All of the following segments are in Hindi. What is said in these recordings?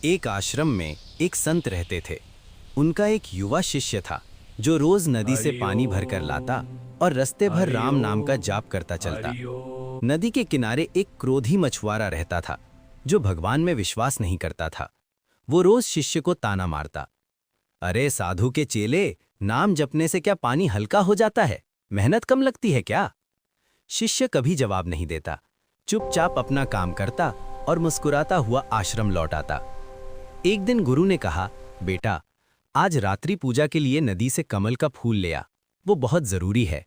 एक आश्रम में एक संत रहते थे। उनका एक युवा शिष्य था जो रोज नदी से पानी भरकर लाता और रास्ते भर राम नाम का जाप करता चलता। नदी के किनारे एक क्रोधी मछुआरा रहता था जो भगवान में विश्वास नहीं करता था। वो रोज शिष्य को ताना मारता, अरे साधु के चेले, नाम जपने से क्या पानी हल्का हो जाता है? मेहनत कम लगती है क्या? शिष्य कभी जवाब नहीं देता, चुपचाप अपना काम करता और मुस्कुराता हुआ आश्रम लौट आता। एक दिन गुरु ने कहा, बेटा, आज रात्रि पूजा के लिए नदी से कमल का फूल ले आ, वो बहुत जरूरी है।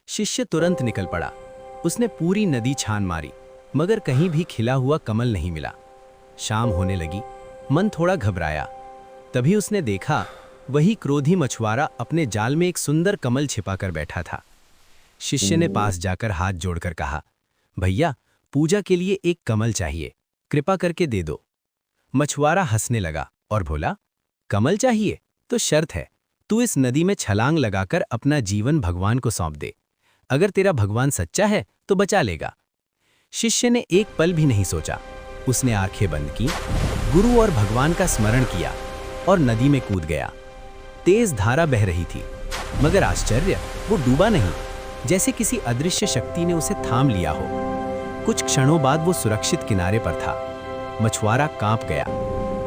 शिष्य तुरंत निकल पड़ा। उसने पूरी नदी छान मारी, मगर कहीं भी खिला हुआ कमल नहीं मिला। शाम होने लगी, मन थोड़ा घबराया। तभी उसने देखा, वही क्रोधी मछुआरा अपने जाल में एक सुंदर कमल छिपाकर बैठा था। शिष्य ने पास जाकर हाथ जोड़कर कहा, भैया, पूजा के लिए एक कमल चाहिए, कृपा करके दे दो। मछुआरा हंसने लगा और बोला, कमल चाहिए तो शर्त है, तू इस नदी में छलांग लगाकर अपना जीवन भगवान को सौंप दे। अगर तेरा भगवान सच्चा है तो बचा लेगा। शिष्य ने एक पल भी नहीं सोचा। उसने आंखें बंद की, गुरु और भगवान का स्मरण किया और नदी में कूद गया। तेज धारा बह रही थी, मगर आश्चर्य, वो डूबा नहीं, जैसे किसी अदृश्य शक्ति ने उसे थाम लिया हो। कुछ क्षणों बाद वो सुरक्षित किनारे पर था। मछुआरा कांप गया,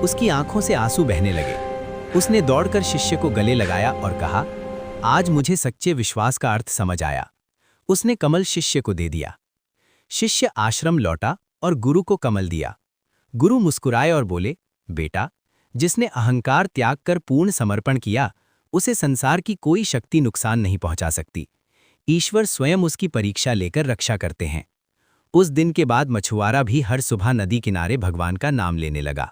उसकी आंखों से आंसू बहने लगे। उसने दौड़कर शिष्य को गले लगाया और कहा, आज मुझे सच्चे विश्वास का अर्थ समझ आया। उसने कमल शिष्य को दे दिया। शिष्य आश्रम लौटा और गुरु को कमल दिया। गुरु मुस्कुराए और बोले, बेटा, जिसने अहंकार त्याग कर पूर्ण समर्पण किया, उसे संसार की कोई शक्ति नुकसान नहीं पहुंचा सकती। ईश्वर स्वयं उसकी परीक्षा लेकर रक्षा करते हैं। उस दिन के बाद मछुआरा भी हर सुबह नदी किनारे भगवान का नाम लेने लगा।